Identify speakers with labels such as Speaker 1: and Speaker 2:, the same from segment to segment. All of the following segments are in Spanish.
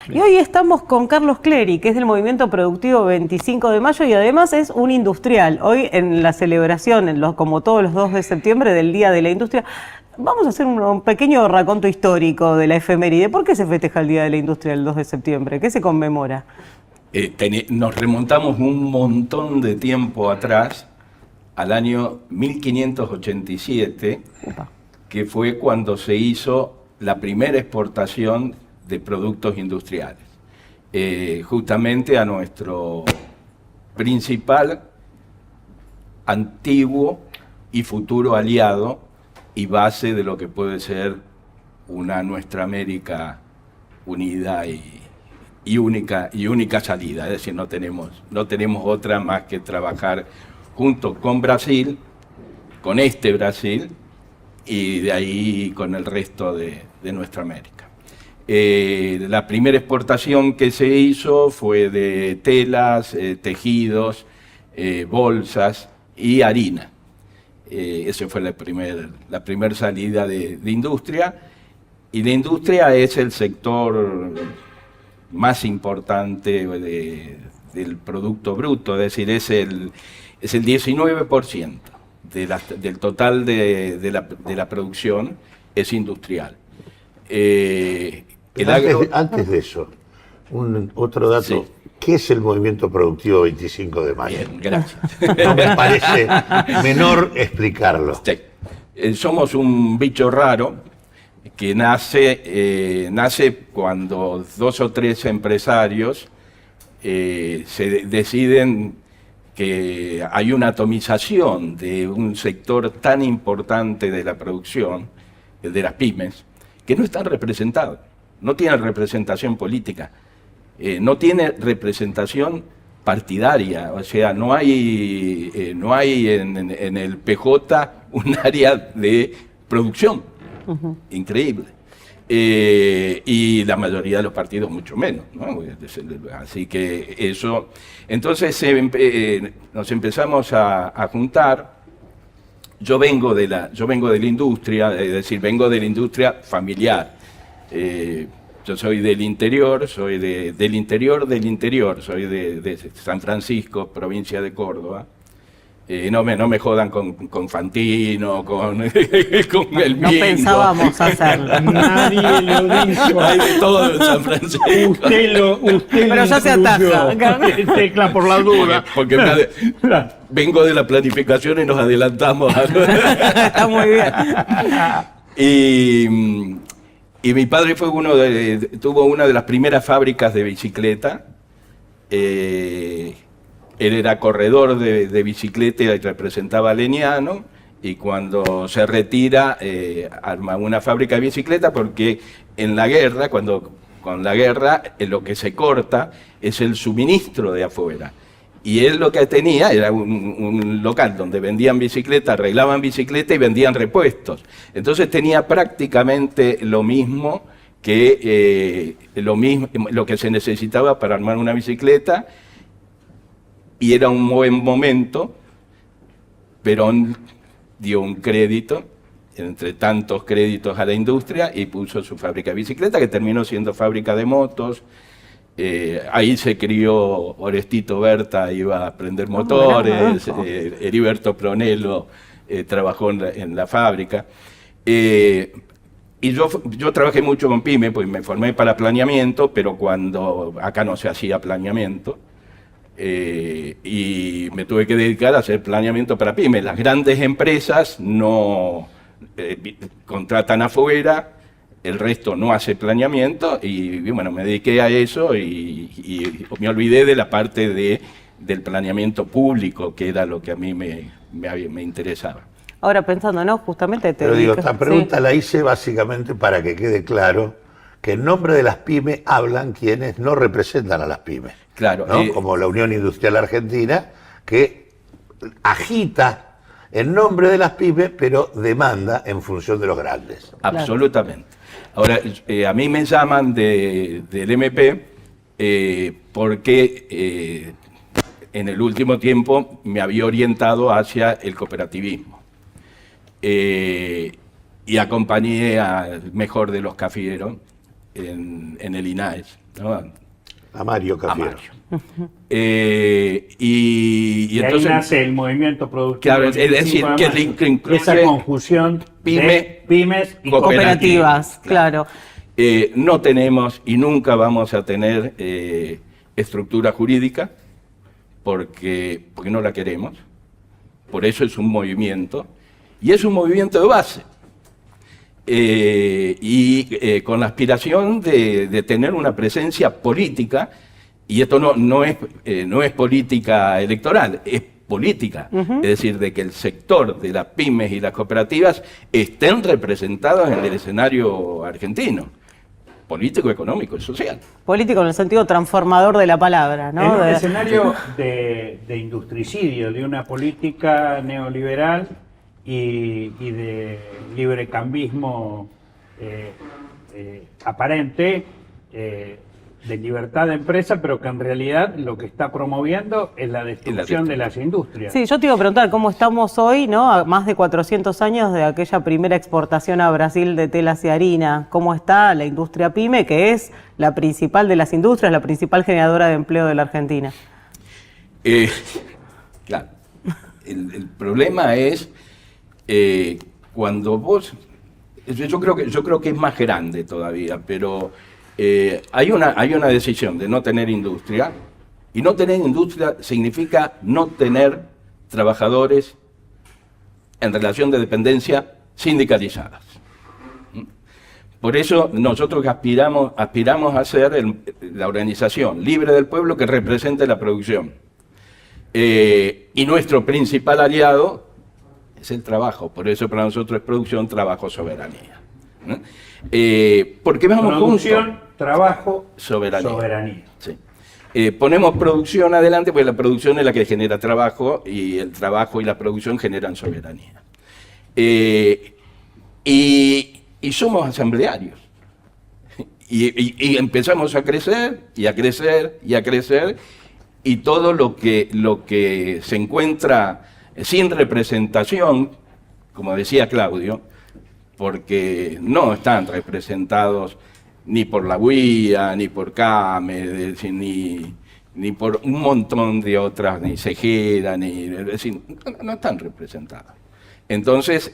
Speaker 1: Y hoy estamos con Carlos Clery, que es del Movimiento Productivo 25 de Mayo y además es un industrial. Hoy en la celebración, como todos los 2 de septiembre del Día de la Industria, vamos a hacer un pequeño raconto histórico de la efeméride. ¿Por qué se festeja el Día de la Industria el 2 de septiembre? ¿Qué se conmemora?
Speaker 2: Nos remontamos un montón de tiempo atrás, al año 1587, que fue cuando se hizo la primera exportación de productos industriales, justamente a nuestro principal, antiguo y futuro aliado y base de lo que puede ser una Nuestra América unida y única salida. Es decir, no tenemos otra más que trabajar junto con Brasil, con este Brasil, y de ahí con el resto de Nuestra América. La primera exportación que se hizo fue de telas, tejidos, bolsas y harina. Esa fue la primer salida de industria, y la industria es el sector más importante del Producto Bruto, es decir, es el 19% del total de la producción es industrial.
Speaker 3: Antes de eso, otro dato. Sí. ¿Qué es el Movimiento Productivo 25 de Mayo?
Speaker 2: Bien, gracias.
Speaker 3: No me parece menor explicarlo.
Speaker 2: Sí. Somos un bicho raro que nace cuando 2 o 3 empresarios se deciden que hay una atomización de un sector tan importante de la producción, el de las pymes, que no están representados, no tienen representación política, no tiene representación partidaria, o sea, no hay en el PJ un área de producción, increíble. Y la mayoría de los partidos mucho menos, ¿no? Así que eso, entonces nos empezamos a juntar. Yo vengo de la industria, es decir, vengo de la industria familiar. Yo soy del interior, soy del interior, soy de San Francisco, provincia de Córdoba. No me jodan con Fantino, con el
Speaker 1: No pensábamos hacerlo.
Speaker 4: Nadie lo dijo.
Speaker 2: Hay de todo en San Francisco.
Speaker 1: Pero ya se ataja.
Speaker 4: Tecla por la duda.
Speaker 2: Porque vengo de la planificación y nos adelantamos.
Speaker 1: Está muy
Speaker 2: bien. Y mi padre fue tuvo una de las primeras fábricas de bicicleta. Él era corredor de bicicleta y representaba a Leniano, y cuando se retira arma una fábrica de bicicleta porque en la guerra, con la guerra lo que se corta es el suministro de afuera. Y él lo que tenía era un local donde vendían bicicleta, arreglaban bicicleta y vendían repuestos. Entonces tenía prácticamente lo mismo que lo que se necesitaba para armar una bicicleta. Y era un buen momento. Perón dio un crédito, entre tantos créditos a la industria, y puso su fábrica de bicicleta, que terminó siendo fábrica de motos. Ahí se crió Orestito Berta, iba a aprender motores. Heriberto Pronello trabajó en la fábrica. Y yo trabajé mucho con PYME, pues me formé para planeamiento, pero cuando acá no se hacía planeamiento. Y me tuve que dedicar a hacer planeamiento para pymes. Las grandes empresas no contratan afuera, el resto no hace planeamiento, y bueno, me dediqué a eso y me olvidé de la parte del planeamiento público, que era lo que a mí me interesaba.
Speaker 1: Ahora pensando, ¿no? Justamente te
Speaker 3: digo, esta pregunta la hice básicamente para que quede claro que en nombre de las pymes hablan quienes no representan a las pymes.
Speaker 2: Claro,
Speaker 3: ¿no? Como la Unión Industrial Argentina, que agita en nombre de las pymes, pero demanda en función de los grandes.
Speaker 2: Absolutamente. Ahora, a mí me llaman del MP porque en el último tiempo me había orientado hacia el cooperativismo. Y acompañé al mejor de los cafieros en el INAES. ¿no?
Speaker 3: A Mario Cafiero.
Speaker 2: A Mario. Y entonces
Speaker 4: ahí nace el movimiento productivo.
Speaker 2: Claro, es decir, que incluye
Speaker 4: esa conjunción de pymes y
Speaker 1: Cooperativas, claro.
Speaker 2: No tenemos y nunca vamos a tener estructura jurídica porque no la queremos. Por eso es un movimiento. Y es un movimiento de base. Con la aspiración de tener una presencia política, y esto no es política electoral, es política, es decir, de que el sector de las pymes y las cooperativas estén representados en el escenario argentino, político, económico y social.
Speaker 1: Político en el sentido transformador de la palabra, ¿no?
Speaker 4: En un escenario de industricidio, de una política neoliberal y de librecambismo aparente, de libertad de empresa, pero que en realidad lo que está promoviendo es la destrucción de las industrias.
Speaker 1: Sí, yo te iba a preguntar cómo estamos hoy, ¿no? A más de 400 años de aquella primera exportación a Brasil de telas y harina. ¿Cómo está la industria pyme, que es la principal de las industrias, la principal generadora de empleo de la Argentina?
Speaker 2: Claro. El problema es cuando vos... Yo creo que es más grande todavía, pero hay una decisión de no tener industria, y no tener industria significa no tener trabajadores en relación de dependencia sindicalizadas. Por eso nosotros aspiramos a ser la organización libre del pueblo que represente la producción. Y nuestro principal aliado es el trabajo, por eso para nosotros es producción, trabajo, soberanía. ¿No? Porque vamos
Speaker 4: producción,
Speaker 2: juntos.
Speaker 4: Trabajo,
Speaker 2: soberanía. Sí. Ponemos producción adelante, porque la producción es la que genera trabajo, y el trabajo y la producción generan soberanía. Y somos asamblearios. Y empezamos a crecer, y a crecer, y a crecer, y todo lo que se encuentra sin representación, como decía Claudio, porque no están representados ni por la UIA, ni por CAME, ni por un montón de otras, ni Cejera, es decir, no están representados. Entonces,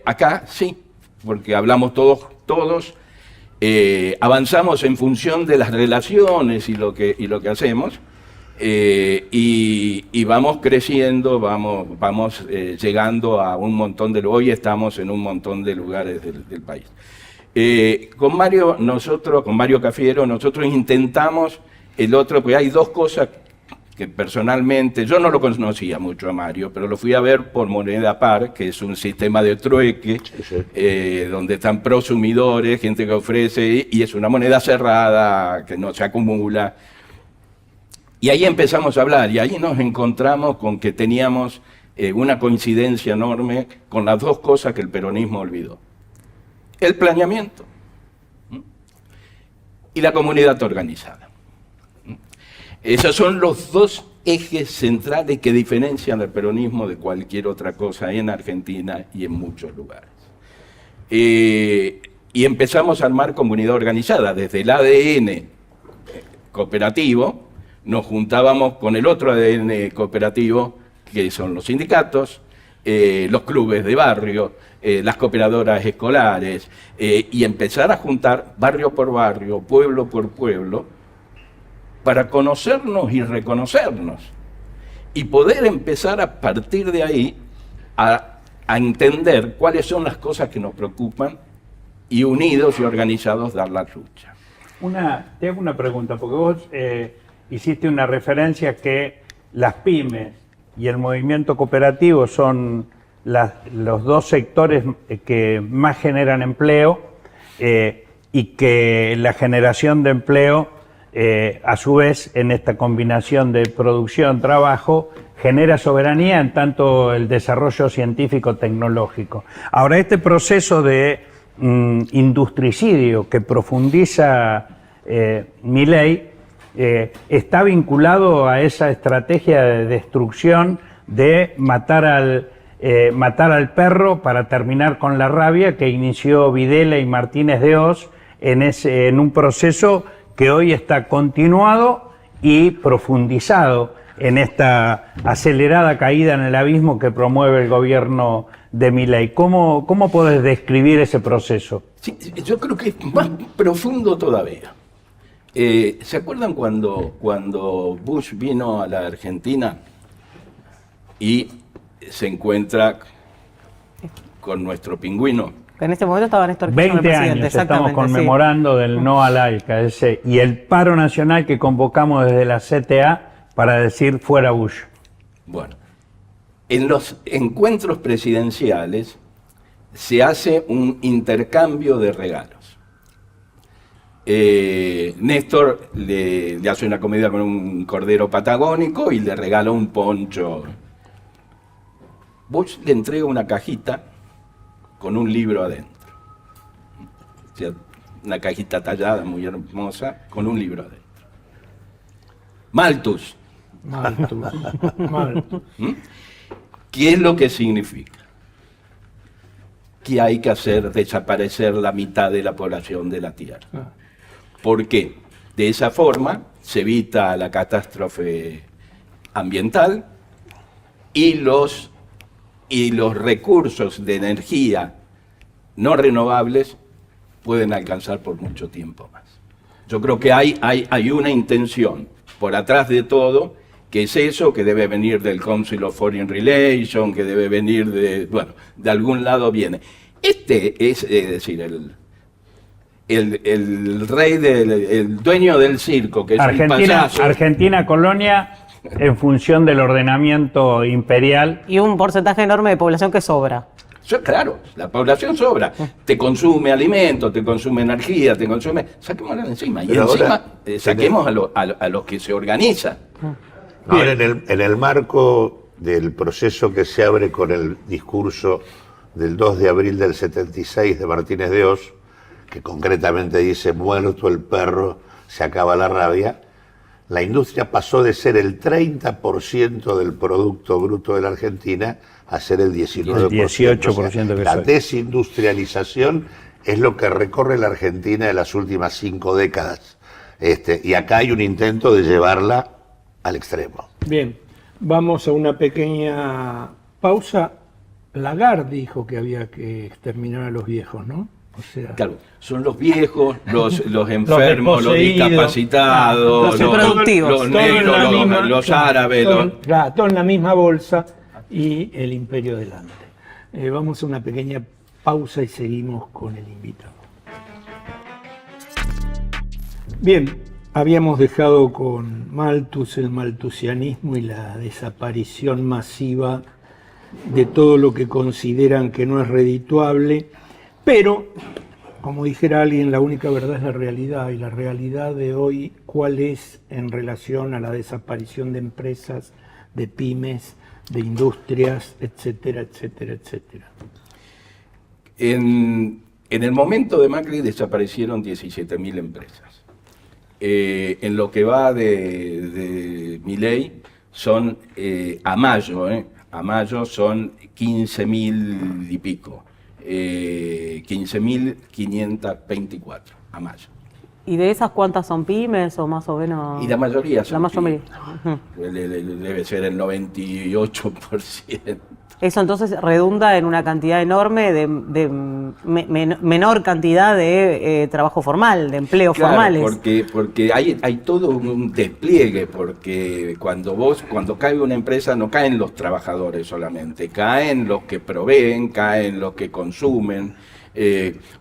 Speaker 2: acá sí, porque hablamos todos, avanzamos en función de las relaciones y lo que hacemos, y vamos creciendo, vamos llegando a un montón de... Hoy estamos en un montón de lugares del país. Con Mario Cafiero, nosotros intentamos porque hay dos cosas que personalmente, yo no lo conocía mucho a Mario, pero lo fui a ver por Moneda Par, que es un sistema de trueque, donde están prosumidores, gente que ofrece, y es una moneda cerrada, que no se acumula. Y ahí empezamos a hablar, y ahí nos encontramos con que teníamos una coincidencia enorme con las dos cosas que el peronismo olvidó. El planeamiento y la comunidad organizada. Esos son los dos ejes centrales que diferencian al peronismo de cualquier otra cosa en Argentina y en muchos lugares. Y empezamos a armar comunidad organizada. Desde el ADN cooperativo nos juntábamos con el otro ADN cooperativo, que son los sindicatos, los clubes de barrio, las cooperadoras escolares, y empezar a juntar barrio por barrio, pueblo por pueblo, para conocernos y reconocernos, y poder empezar a partir de ahí a entender cuáles son las cosas que nos preocupan, y unidos y organizados dar la lucha.
Speaker 4: Te hago una pregunta, porque vos hiciste una referencia que las pymes y el movimiento cooperativo son los dos sectores que más generan empleo, y que la generación de empleo, a su vez, en esta combinación de producción-trabajo, genera soberanía en tanto el desarrollo científico-tecnológico. Ahora, este proceso de industricidio que profundiza Milei está vinculado a esa estrategia de destrucción, de matar al perro para terminar con la rabia, que inició Videla y Martínez de Hoz en un proceso que hoy está continuado y profundizado en esta acelerada caída en el abismo que promueve el gobierno de Milei. ¿Cómo podés describir ese proceso?
Speaker 2: Sí, yo creo que es más profundo todavía. ¿Se acuerdan cuando Bush vino a la Argentina y se encuentra con nuestro pingüino?
Speaker 1: En este momento estaba Néstor Kirchner
Speaker 4: 20
Speaker 1: presidente,
Speaker 4: años
Speaker 1: exactamente,
Speaker 4: estamos conmemorando del no al ALCA y el paro nacional que convocamos desde la CTA para decir fuera Bush.
Speaker 2: Bueno, en los encuentros presidenciales se hace un intercambio de regalos. Néstor le hace una comida con un cordero patagónico y le regala un poncho. Bush le entrega una cajita con un libro adentro. O sea, una cajita tallada, muy hermosa, con un libro adentro. Malthus.
Speaker 5: Malthus.
Speaker 2: ¿Qué es lo que significa? Que hay que hacer desaparecer la mitad de la población de la Tierra. ¿Por qué? De esa forma se evita la catástrofe ambiental y los recursos de energía no renovables pueden alcanzar por mucho tiempo más. Yo creo que hay una intención por atrás de todo, que es eso, que debe venir del Council of Foreign Relations, que debe venir de algún lado viene. Este es decir, el rey el dueño del circo, que es un payaso.
Speaker 4: Argentina colonia en función del ordenamiento imperial.
Speaker 1: Y un porcentaje enorme de población que sobra.
Speaker 2: Claro, la población sobra. Te consume alimentos, te consume energía, te consume... Saquémosla de encima. Y
Speaker 3: pero
Speaker 2: encima
Speaker 3: ahora,
Speaker 2: saquemos a los que se organizan.
Speaker 3: Ahora, en el marco del proceso que se abre con el discurso del 2 de abril del 76 de Martínez de Oz, que concretamente dice, muerto el perro, se acaba la rabia, la industria pasó de ser el 30% del Producto Bruto de la Argentina a ser el 19%.
Speaker 4: El 18%
Speaker 3: O sea,
Speaker 4: que
Speaker 3: la
Speaker 4: soy.
Speaker 3: desindustrialización es lo que recorre la Argentina en las últimas 5 décadas. Y acá hay un intento de llevarla al extremo.
Speaker 5: Bien, vamos a una pequeña pausa. Lagarde dijo que había que exterminar a los viejos, ¿no? O sea,
Speaker 2: Claro, son los viejos, los enfermos, los
Speaker 5: desposeídos,
Speaker 2: discapacitados,
Speaker 1: los improductivos.
Speaker 2: los negros, los árabes.
Speaker 5: todo en la misma bolsa y el imperio delante. Vamos a una pequeña pausa y seguimos con el invitado. Bien, habíamos dejado con Malthus, el malthusianismo y la desaparición masiva de todo lo que consideran que no es redituable, pero, como dijera alguien, la única verdad es la realidad, y la realidad de hoy, ¿cuál es en relación a la desaparición de empresas, de pymes, de industrias, etcétera, etcétera, etcétera?
Speaker 2: En el momento de Macri desaparecieron 17.000 empresas. En lo que va de Milei son, a mayo son 15.000 y pico. 15.524 a mayo.
Speaker 1: ¿Y de esas cuántas son pymes o más o menos?
Speaker 2: Y la mayoría son
Speaker 1: La mayoría.
Speaker 2: pymes. Debe ser el 98%.
Speaker 1: Eso entonces redunda en una cantidad enorme de menor cantidad de trabajo formal, de empleos
Speaker 2: Claro,
Speaker 1: formales.
Speaker 2: porque hay todo un despliegue, porque cuando cae una empresa no caen los trabajadores solamente, caen los que proveen, caen los que consumen.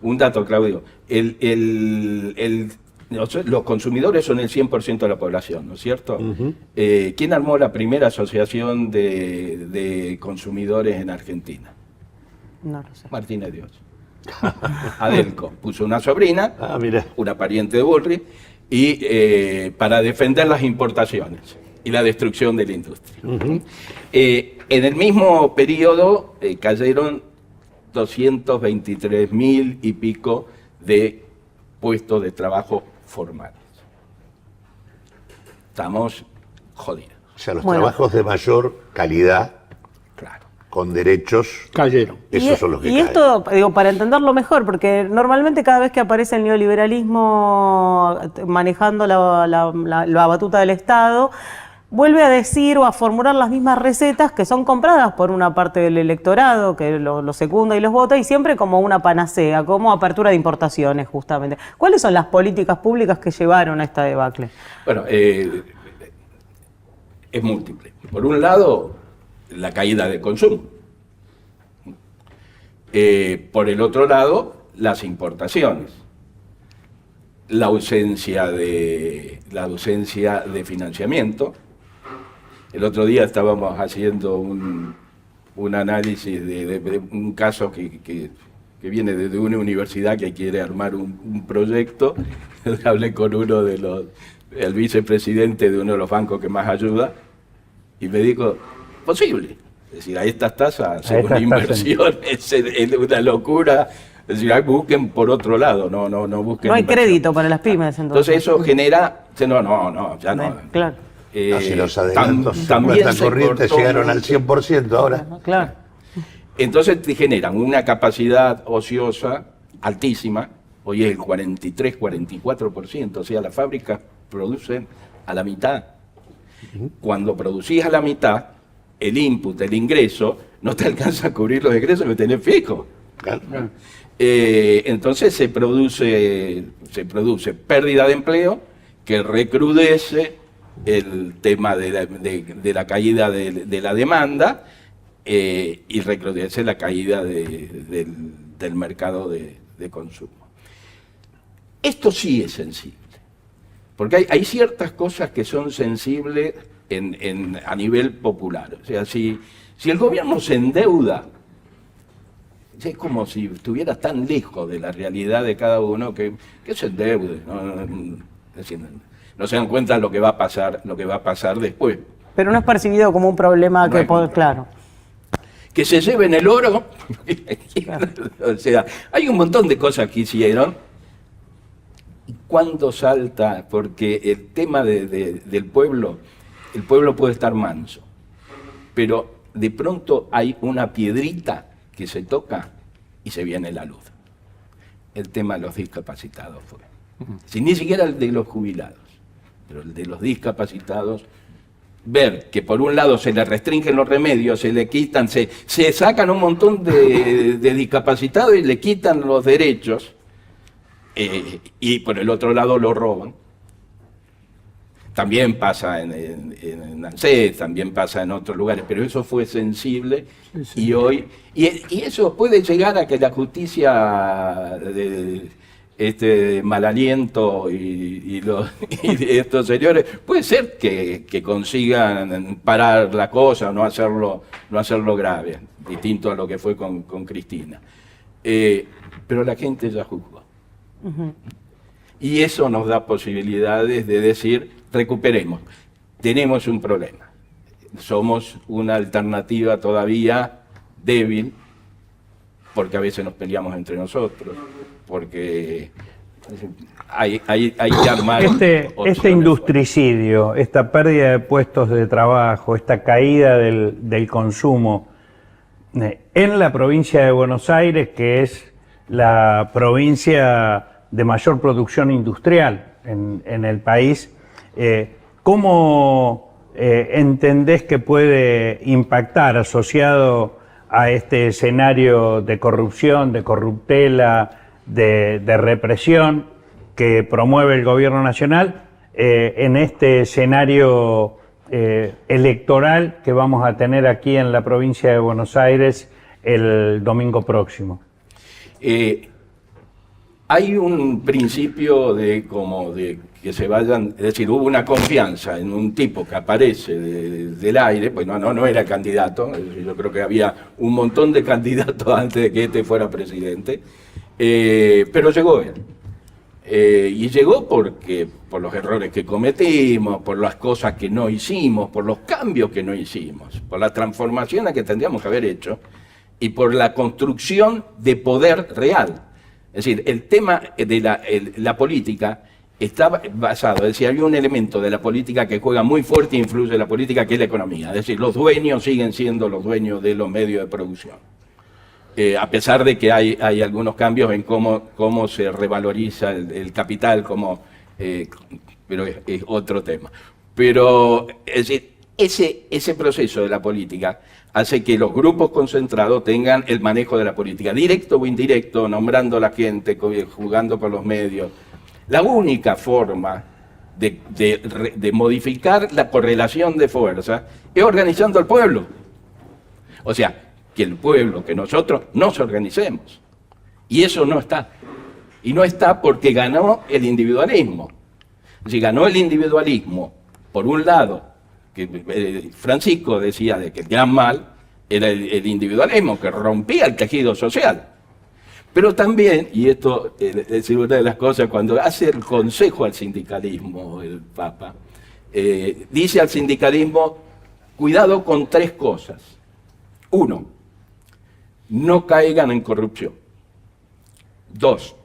Speaker 2: Un dato, Claudio, los consumidores son el 100% de la población, ¿no es cierto? ¿Quién armó la primera asociación de consumidores en Argentina?
Speaker 1: No lo sé.
Speaker 2: Martínez de Oz. Adelco puso una sobrina,
Speaker 3: Mira.
Speaker 2: una pariente de Bullrich, y para defender las importaciones y la destrucción de la industria. En el mismo periodo cayeron 223.000 y pico de puestos de trabajo formales. Estamos jodidos.
Speaker 3: O sea, los
Speaker 1: Bueno.
Speaker 3: trabajos de mayor calidad,
Speaker 2: Claro.
Speaker 3: con derechos
Speaker 5: Cayeron.
Speaker 3: esos son los que
Speaker 1: y
Speaker 3: caen.
Speaker 1: esto, digo, para entenderlo mejor, porque normalmente cada vez que aparece el neoliberalismo manejando la batuta del Estado, vuelve a decir o a formular las mismas recetas que son compradas por una parte del electorado que lo secunda y los vota, y siempre como una panacea, como apertura de importaciones, justamente. ¿Cuáles son las políticas públicas que llevaron a esta debacle?
Speaker 2: Bueno, es múltiple. Por un lado, la caída del consumo. Por el otro lado, las importaciones. La ausencia de financiamiento. El otro día estábamos haciendo un análisis de un caso que viene de una universidad que quiere armar un proyecto. Hablé con el vicepresidente de uno de los bancos que más ayuda, y me dijo, posible. Es decir, a estas tasas hacer una inversión es una locura. Es decir, busquen por otro lado, no busquen.
Speaker 1: No hay
Speaker 2: inversión.
Speaker 1: crédito para las pymes, entonces.
Speaker 2: Entonces eso genera, ya no.
Speaker 1: Claro.
Speaker 3: No, si los adelantos
Speaker 2: también
Speaker 3: cuentas
Speaker 2: se
Speaker 3: corrientes
Speaker 2: cortó
Speaker 3: llegaron al
Speaker 2: mucho.
Speaker 3: 100% ahora.
Speaker 1: Claro.
Speaker 2: Entonces te generan una capacidad ociosa altísima. Hoy es el 43-44%, o sea, las fábricas producen a la mitad. Cuando producís a la mitad, el input, el ingreso, no te alcanza a cubrir los egresos que tenés fijos.
Speaker 3: Claro.
Speaker 2: Entonces se produce pérdida de empleo que recrudece el tema de la caída de la demanda y recrudece la caída del mercado de consumo. Esto sí es sensible, porque hay ciertas cosas que son sensibles a nivel popular. O sea, si el gobierno se endeuda, es como si estuviera tan lejos de la realidad de cada uno que se endeude. Es decir, no se dan cuenta lo que va a pasar después.
Speaker 1: Pero no es percibido como un problema que, claro.
Speaker 2: Que se lleven el oro. O sea, hay un montón de cosas que hicieron. ¿Y cuándo salta? Porque el tema del pueblo, el pueblo puede estar manso, pero de pronto hay una piedrita que se toca y se viene la luz. El tema de los discapacitados fue. Si ni siquiera el de los jubilados, pero el de los discapacitados, ver que por un lado se le restringen los remedios, se le quitan, se sacan un montón de discapacitados y le quitan los derechos, y por el otro lado lo roban. También pasa en ANSES, también pasa en otros lugares, pero eso fue sensible y hoy... Y eso puede llegar a que la justicia de mal aliento y estos señores, puede ser que consigan parar la cosa, no hacerlo grave, distinto a lo que fue con Cristina. Pero la gente ya juzgó. Y eso nos da posibilidades de decir, recuperemos. Tenemos un problema. Somos una alternativa todavía débil, porque a veces nos peleamos entre nosotros, porque hay que armar...
Speaker 4: Este industricidio, esta pérdida de puestos de trabajo, esta caída del consumo en la provincia de Buenos Aires, que es la provincia de mayor producción industrial en el país, ¿cómo entendés que puede impactar asociado a este escenario de corrupción, de corruptela, de represión que promueve el gobierno nacional en este escenario electoral que vamos a tener aquí en la provincia de Buenos Aires el domingo próximo?
Speaker 2: Hay un principio de que se vayan, es decir, hubo una confianza en un tipo que aparece del aire, pues no era candidato, yo creo que había un montón de candidatos antes de que este fuera presidente, pero llegó él. Y llegó por los errores que cometimos, por las cosas que no hicimos, por los cambios que no hicimos, por las transformaciones que tendríamos que haber hecho y por la construcción de poder real. Es decir, el tema de la política está basado, es decir, hay un elemento de la política que juega muy fuerte e influye en la política, que es la economía. Es decir, los dueños siguen siendo los dueños de los medios de producción. A pesar de que hay algunos cambios en cómo se revaloriza el capital, pero es otro tema. Pero, es decir, ese proceso de la política hace que los grupos concentrados tengan el manejo de la política, directo o indirecto, nombrando a la gente, jugando con los medios. La única forma de modificar la correlación de fuerza es organizando al pueblo. O sea, que el pueblo, que nosotros nos organicemos. Y eso no está. Y no está porque ganó el individualismo. Si ganó el individualismo, por un lado, que Francisco decía de que el gran mal era el individualismo, que rompía el tejido social. Pero también, y esto es una de las cosas, cuando hace el consejo al sindicalismo, el Papa, dice al sindicalismo, cuidado con 3 cosas. 1, no caigan en corrupción. 2,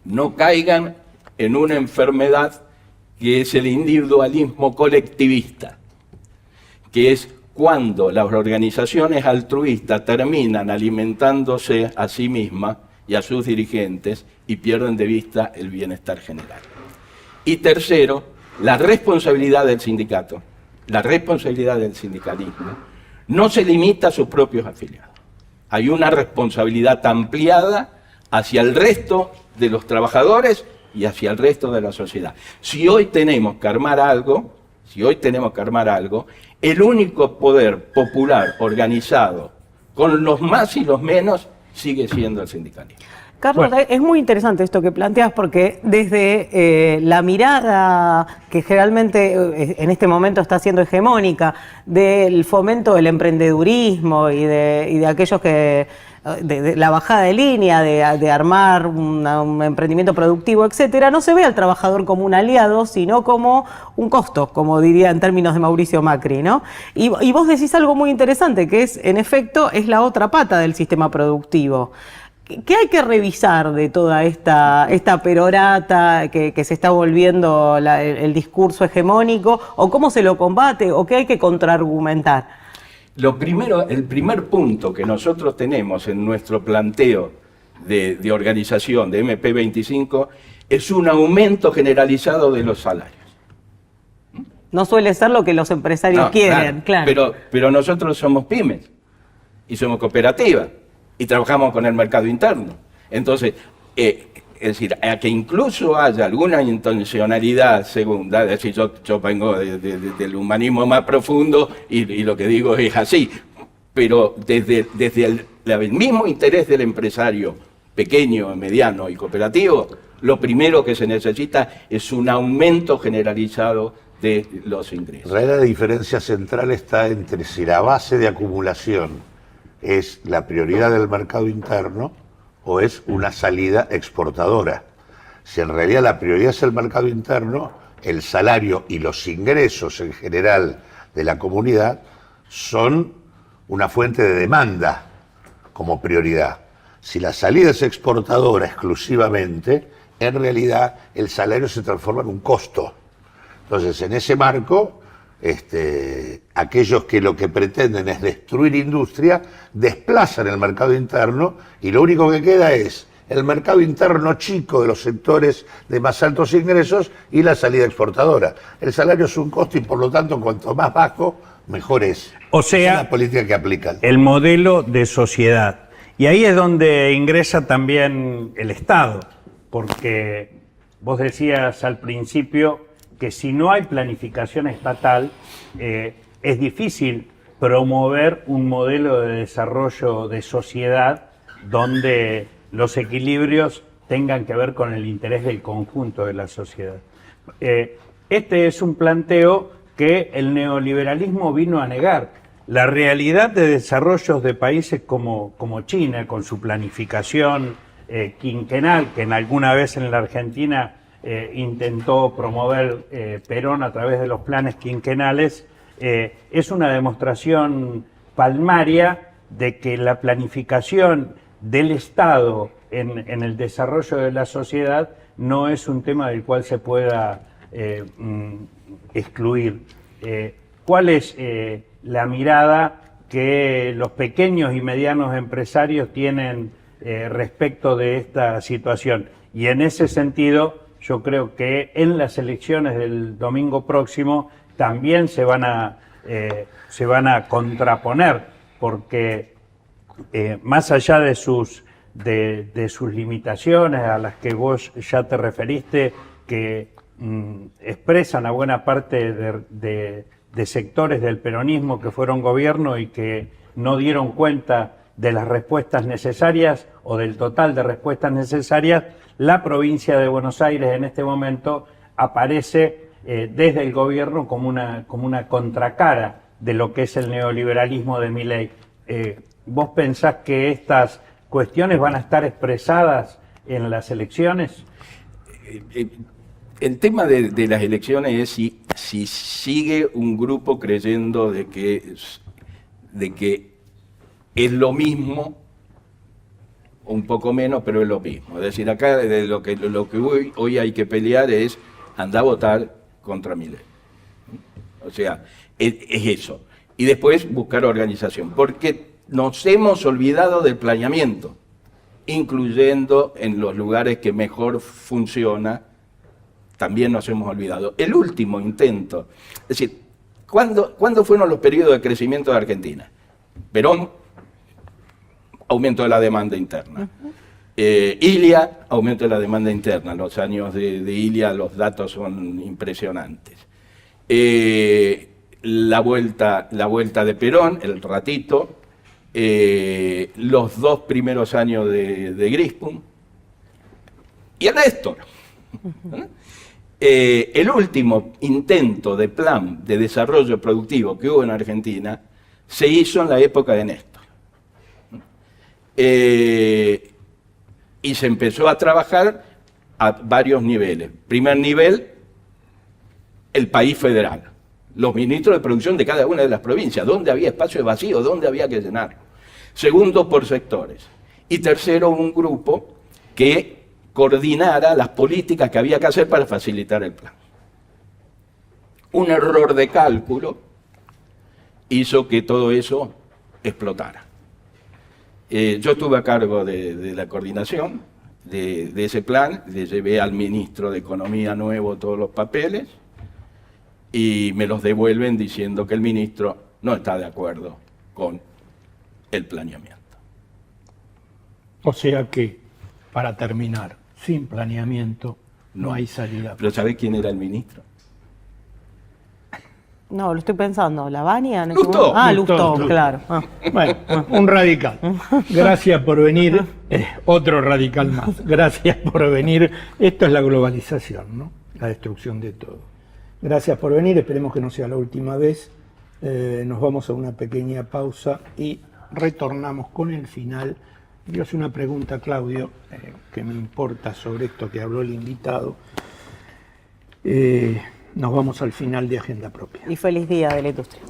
Speaker 2: no caigan en una enfermedad que es el individualismo colectivista, que es cuando las organizaciones altruistas terminan alimentándose a sí mismas y a sus dirigentes y pierden de vista el bienestar general. Y tercero, la responsabilidad del sindicato, la responsabilidad del sindicalismo, no se limita a sus propios afiliados. Hay una responsabilidad ampliada hacia el resto de los trabajadores y hacia el resto de la sociedad. Si hoy tenemos que armar algo, el único poder popular organizado con los más y los menos sigue siendo el sindicalismo.
Speaker 1: Carlos, es muy interesante esto que planteas porque desde la mirada que generalmente en este momento está siendo hegemónica del fomento del emprendedurismo y de aquellos que de la bajada de línea, de armar un emprendimiento productivo, etcétera, no se ve al trabajador como un aliado, sino como un costo, como diría en términos de Mauricio Macri, ¿no? Y vos decís algo muy interesante, que es, en efecto, es la otra pata del sistema productivo. ¿Qué hay que revisar de toda esta perorata que se está volviendo el discurso hegemónico? ¿O cómo se lo combate? ¿O qué hay que contraargumentar?
Speaker 2: El primer punto que nosotros tenemos en nuestro planteo de organización de MP25 es un aumento generalizado de los salarios.
Speaker 1: No suele ser lo que los empresarios quieren, claro.
Speaker 2: Pero nosotros somos pymes y somos cooperativas y trabajamos con el mercado interno. Entonces, es decir, a que incluso haya alguna intencionalidad segunda, es decir, yo vengo del humanismo más profundo y lo que digo es así, pero desde el mismo interés del empresario pequeño, mediano y cooperativo, lo primero que se necesita es un aumento generalizado de los ingresos.
Speaker 3: La diferencia central está entre si la base de acumulación es la prioridad del mercado interno o es una salida exportadora. Si en realidad la prioridad es el mercado interno, el salario y los ingresos en general de la comunidad son una fuente de demanda como prioridad. Si la salida es exportadora exclusivamente, en realidad el salario se transforma en un costo. Entonces, en ese marco, aquellos que lo que pretenden es destruir industria, desplazan el mercado interno y lo único que queda es el mercado interno chico de los sectores de más altos ingresos y la salida exportadora. El salario es un costo y por lo tanto cuanto más bajo, mejor es.
Speaker 4: O sea,
Speaker 3: esa es la política que aplican.
Speaker 4: El modelo de sociedad. Y ahí es donde ingresa también el Estado, porque vos decías al principio que si no hay planificación estatal, es difícil promover un modelo de desarrollo de sociedad donde los equilibrios tengan que ver con el interés del conjunto de la sociedad. Este es un planteo que el neoliberalismo vino a negar. La realidad de desarrollos de países como China, con su planificación quinquenal, que en alguna vez en la Argentina intentó promover Perón a través de los planes quinquenales, es una demostración palmaria de que la planificación del Estado en el desarrollo de la sociedad no es un tema del cual se pueda excluir. ¿Cuál es la mirada que los pequeños y medianos empresarios tienen respecto de esta situación? Y en ese sentido, yo creo que en las elecciones del domingo próximo también se van a contraponer, porque más allá de sus limitaciones a las que vos ya te referiste, que expresan a buena parte de sectores del peronismo que fueron gobierno y que no dieron cuenta de las respuestas necesarias o del total de respuestas necesarias, la provincia de Buenos Aires en este momento aparece desde el gobierno como una contracara de lo que es el neoliberalismo de Milei. ¿Vos pensás que estas cuestiones van a estar expresadas en las elecciones?
Speaker 2: El tema de las elecciones es si sigue un grupo creyendo de que es lo mismo, un poco menos, pero es lo mismo. Es decir, acá lo que hoy hay que pelear es andar a votar contra Milei. O sea, es eso. Y después buscar organización, porque nos hemos olvidado del planeamiento, incluyendo en los lugares que mejor funciona, también nos hemos olvidado. El último intento, es decir, ¿cuándo fueron los periodos de crecimiento de Argentina? Perón, aumento de la demanda interna. Ilia, aumento de la demanda interna. Los años de Ilia, los datos son impresionantes. La vuelta de Perón, el ratito, los 2 primeros años de Grispum y el Néstor. El último intento de plan de desarrollo productivo que hubo en Argentina se hizo en la época de Néstor. Y se empezó a trabajar a varios niveles. Primer nivel, el país federal. Los ministros de producción de cada una de las provincias, dónde había espacio vacío, dónde había que llenarlo. Segundo, por sectores. Y tercero, un grupo que coordinara las políticas que había que hacer para facilitar el plan. Un error de cálculo hizo que todo eso explotara. Yo estuve a cargo de la coordinación de ese plan, le llevé al ministro de Economía nuevo todos los papeles y me los devuelven diciendo que el ministro no está de acuerdo con el planeamiento.
Speaker 5: O sea que, para terminar, sin planeamiento no hay salida.
Speaker 2: ¿Pero sabés quién era el ministro?
Speaker 1: No, lo estoy pensando. ¿Lavagna?
Speaker 2: Lustó.
Speaker 1: Lustó, claro.
Speaker 5: Bueno, un radical. Gracias por venir. Otro radical más. Gracias por venir. Esto es la globalización, ¿no? La destrucción de todo. Gracias por venir. Esperemos que no sea la última vez. Nos vamos a una pequeña pausa y retornamos con el final. Yo hice una pregunta a Claudio que me importa sobre esto que habló el invitado. Nos vamos al final de Agenda Propia.
Speaker 1: Y feliz día de la industria.